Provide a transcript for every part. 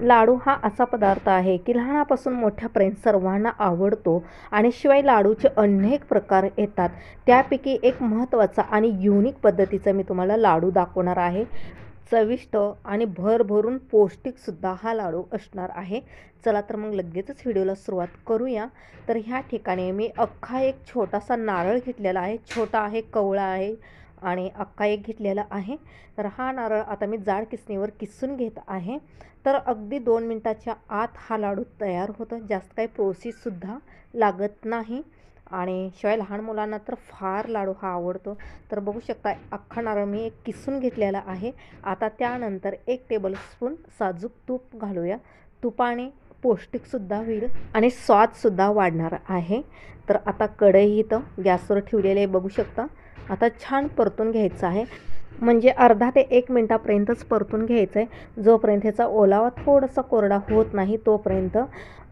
लाडू हा असा पदार्थ आहे की लहानापासून मोठ्यापर्यंत सर्वांना आवडतो आणि शिवाय लाडूचे अनेक प्रकार येतात. त्यापैकी एक महत्त्वाचा आणि युनिक पद्धतीचा मी तुम्हाला लाडू दाखवणार आहे. चविष्ट आणि भरभरून पौष्टिकसुद्धा हा लाडू असणार आहे. चला तर मग लगेचच व्हिडिओला सुरुवात करूया. तर ह्या ठिकाणी मी अख्खा एक छोटासा नारळ घेतलेला आहे. छोटा आहे, कवळा आहे आणि अख्खा एक घेतलेला आहे. तर हा नारळ आता मी जाड किसणीवर किसून घेत आहे. तर अगदी 2 मिनिटाच्या आत हा लाडू तयार होतो. जास्त काही प्रोसेससुद्धा लागत नाही आणि शिवाय लहान मुलांना तर फार लाडू हा आवडतो. तर बघू शकता अख्खा नारळ मी एक किसून घेतलेला आहे. आता त्यानंतर 1 टेबलस्पून साजूक तूप घालूया. तुपाने पौष्टिकसुद्धा होईल आणि स्वादसुद्धा वाढणार आहे. तर आता कढई इथं गॅसवर ठेवलेली आहे बघू शकता. आता छान परतून घ्यायचं आहे. म्हणजे अर्धा ते 1 मिनिटापर्यंतच परतून घ्यायचं आहे. जोपर्यंत ह्याचा ओलावा थोडासा कोरडा होत नाही तोपर्यंत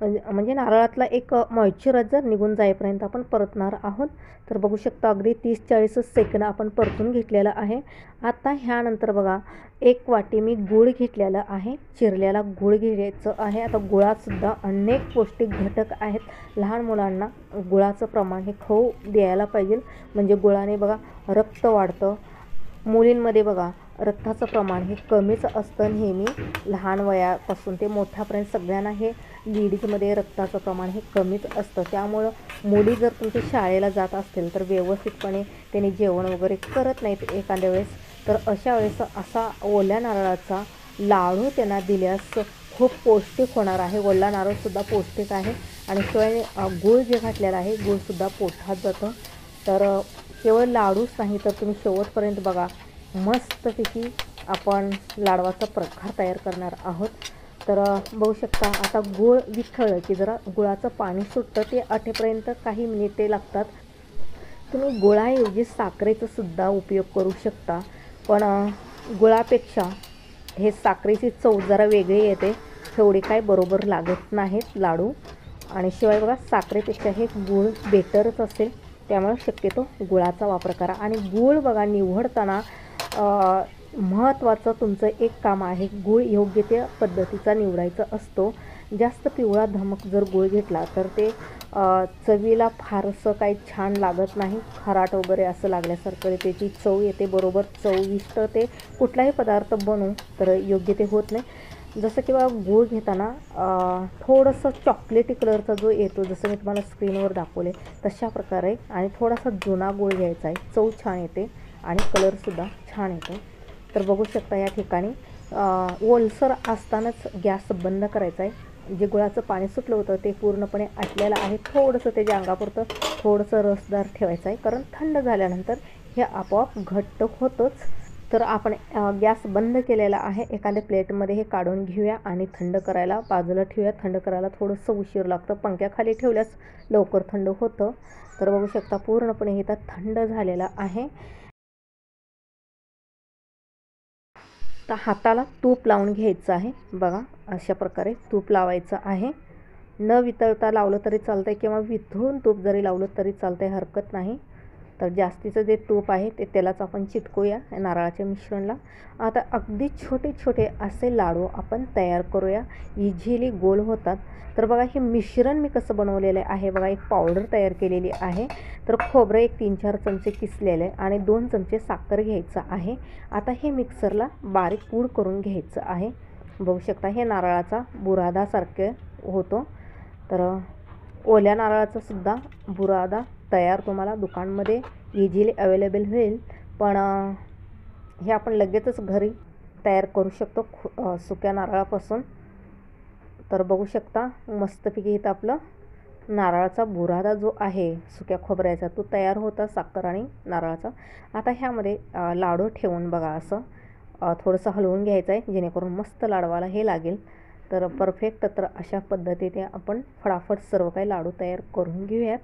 म्हणजे नारळातला एक मॉइश्चरच जर निघून जाईपर्यंत आपण परतणार आहोत. तर बघू शकता अगदी 30-40 सेकंद आपण परतून घेतलेलं आहे. आता ह्यानंतर बघा 1 वाटी मी गूळ घेतलेला आहे. चिरलेला गूळ घ्यायचं आहे. आता गुळातसुद्धा अनेक पौष्टिक घटक आहेत. लहान मुलांना गुळाचं प्रमाण हे खाऊ द्यायला पाहिजे. म्हणजे गुळाने बघा रक्त वाढतं. मुलींमध्ये बघा रक्ताचं प्रमाण हे कमीच असतं नेहमी. लहान वयापासून ते मोठ्यापर्यंत सगळ्यांना हे लेडीजमध्ये रक्ताचं प्रमाण हे कमीच असतं. त्यामुळं मुली जर तुमच्या शाळेला जात असतील तर व्यवस्थितपणे त्यांनी जेवण वगैरे करत नाहीत एखाद्या वेळेस, तर अशा वेळेस असा ओल्या नारळाचा लाडू त्यांना दिल्यास खूप पौष्टिक होणार आहे. ओला नारळसुद्धा पौष्टिक आहे आणि शिवाय गूळ जे घातलेला आहे गूळसुद्धा पोटात जातं. तर केवळ लाडूच नाही तर तुम्ही शेवटपर्यंत बघा मस्तपैकी आपण लाडवाचा प्रकार तयार करणार आहोत. तर बघू शकता आता गूळ वितळलं की जरा गुळाचं पाणी सुटतं, ते आटेपर्यंत काही मिनिटे लागतात. तुम्ही गुळाऐवजी साखरेचा सुद्धा उपयोग करू शकता, पण गुळापेक्षा हे साखरेची चव जरा वेगळी येते. तेवढी काय बरोबर लागत नाहीत लाडू आणि शिवाय बघा साखरेपेक्षा हे गूळ बेटरच असेल. त्यामुळे शक्यतो गुळाचा वापर करा आणि गूळ बघा निवडताना महत्त्वाचं तुमचं एक काम आहे. गूळ योग्य त्या पद्धतीचा निवडायचा असतो. जास्त पिवळा धमक जर गूळ घेतला तर ते चवीला फारसं काही छान लागत नाही. खाराट वगैरे असं लागल्यासारखं त्याची चव येते. बरोबर चविष्ट ते कुठलाही पदार्थ बनवू तर योग्य ते होत नाही. जसं की बघा गूळ घेताना थोडंसं चॉकलेटी कलरचा जो येतो, जसं मी तुम्हाला स्क्रीनवर दाखवले तशा प्रकारे, आणि थोडासा जुना गूळ घ्यायचा आहे. चव छान येते आणि कलरसुद्धा छान येतो. तर बघू शकता या ठिकाणी ओलसर असतानाच गॅस बंद करायचा आहे. जे गुळाचं पाणी सुटलं होतं ते पूर्णपणे आटलेलं आहे. थोडंसं त्याच्या अंगापुरतं थोडंसं रसदार ठेवायचं आहे, कारण थंड झाल्यानंतर हे आपोआप घट्ट होतंच. तर आपण गॅस बंद केलेला आहे. एखाद्या प्लेटमध्ये हे काढून घेऊया आणि थंड करायला बाजूला ठेवूया. थंड करायला थोडंसं उशीर लागतं. पंख्याखाली ठेवल्यास लवकर थंड होतं. तर बघू शकता पूर्णपणे हे तर थंड झालेलं आहे. तर हाताला तूप लावून घ्यायचं आहे. बघा अशा प्रकारे तूप लावायचं आहे. न वितळता लावलं तरी चालतं आहे किंवा वितळून तूप जरी लावलं तरी चालतं आहे, हरकत नाही. तर जास्तीचं जे तूप आहे ते त्यालाच आपण चिटकूया नारळाच्या मिश्रणला. आता अगदी छोटे छोटे असे लाडू आपण तयार करूया. इझिली गोल होतात. तर बघा हे मिश्रण मी कसं बनवलेलं आहे. बघा एक पावडर तयार केलेली आहे. तर खोबरं एक 3-4 चमचे किसलेले आणि 2 चमचे साखर घ्यायचं आहे. आता हे मिक्सरला बारीक पूड करून घ्यायचं आहे. बघू शकता हे नारळाचा बुरादासारखे होतो. तर ओल्या नारळाचा सुद्धा बुरादा तयार तुम्हाला दुकानमध्ये इझिली अवेलेबल होईल. पण हे आपण लगेचच घरी तयार करू शकतो सुक्या नारळापासून. तर बघू शकता मस्तपैकी इथं आपलं नारळाचा बुरादा जो आहे सुक्या खोबऱ्याचा तो तयार होता, साखर आणि नारळाचा. आता ह्यामध्ये लाडू ठेवून बघा असं थोडंसं हलवून घ्यायचं आहे, जेणेकरून मस्त लाडवाला हे लागेल. तर परफेक्ट. तर अशा पद्धतीने आपण फटाफट सर्व काही लाडू तयार करून घेऊयात.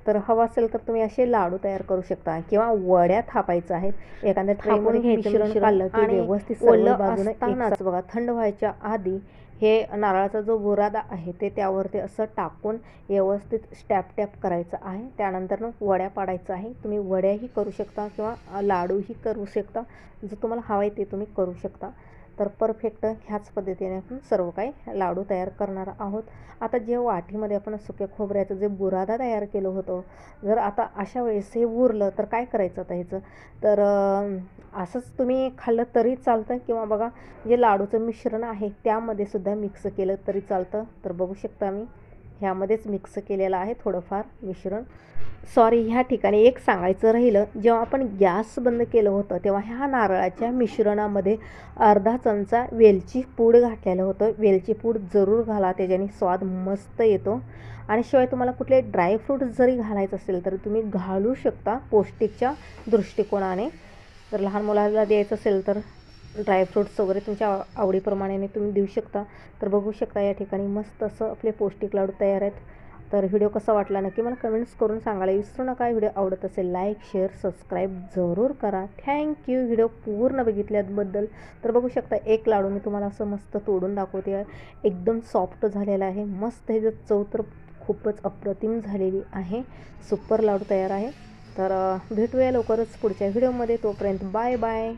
तर हवं असेल तर तुम्ही असे लाडू तयार करू शकता किंवा वड्या थापायचं आहे. एखाद्या ट्रेमध्ये मिश्रण काढलं की व्यवस्थित सर्व बाजूने एकसाथ बघा थंड व्हायच्या आधी हे नारळाचा जो बुरादा आहे ते त्यावरती असं टाकून व्यवस्थित टॅप करायचं आहे. त्यानंतर वड्या पाडायचं आहे. तुम्ही वड्याही करू शकता किंवा लाडूही करू शकता. जो तुम्हाला हवा आहे ते तुम्ही करू शकता. तर परफेक्ट ह्याच पद्धतीने आपण सर्व काही लाडू तयार करणार आहोत. आता जे वाटीमध्ये आपण सुक्या खोबऱ्याचं जे बुरादा तयार केलं होतं, जर आता अशा वेळेस हे उरलं तर काय करायचं आता ह्याचं, तर असंच तुम्ही खाल्लं तरी चालतं किंवा बघा जे लाडूचं मिश्रण आहे त्यामध्ये सुद्धा मिक्स केलं तरी चालतं. तर बघू शकता मी ह्यामध्येच मिक्स केलेलं आहे थोडंफार मिश्रण. सॉरी, ह्या ठिकाणी एक सांगायचं राहिलं, जेव्हा आपण गॅस बंद केलं होतं तेव्हा ह्या नारळाच्या मिश्रणामध्ये अर्धा चमचा वेलची पूड घातलेलं होतं. वेलची पूड जरूर घाला, त्याच्याने स्वाद मस्त येतो. आणि शिवाय तुम्हाला कुठले ड्रायफ्रूट जरी घालायचं असेल तर तुम्ही घालू शकता पौष्टिकच्या दृष्टिकोनाने. जर लहान मुलाला द्यायचं असेल तर ड्रायफ्रूट्स वगैरे तुमच्या आवडीप्रमाणे तुम्ही देऊ शकता. तर बघू शकता या ठिकाणी मस्त असं आपले पौष्टिक लाडू तयार आहेत. तर व्हिडिओ कसा वाटला नक्की मला कमेंट्स करून सांगायला विसरू नका. व्हिडिओ आवडत असेल लाईक शेअर सबस्क्राईब जरूर करा. थँक्यू व्हिडिओ पूर्ण बघितल्याबद्दल. तर बघू शकता एक लाडू मी तुम्हाला असं मस्त तोडून दाखवते आहे. एकदम सॉफ्ट झालेला आहे. मस्त हे चव तर खूपच अप्रतिम झालेली आहे. सुपर लाडू तयार आहे. तर भेटूया लवकरच पुढच्या व्हिडिओमध्ये. तोपर्यंत बाय बाय.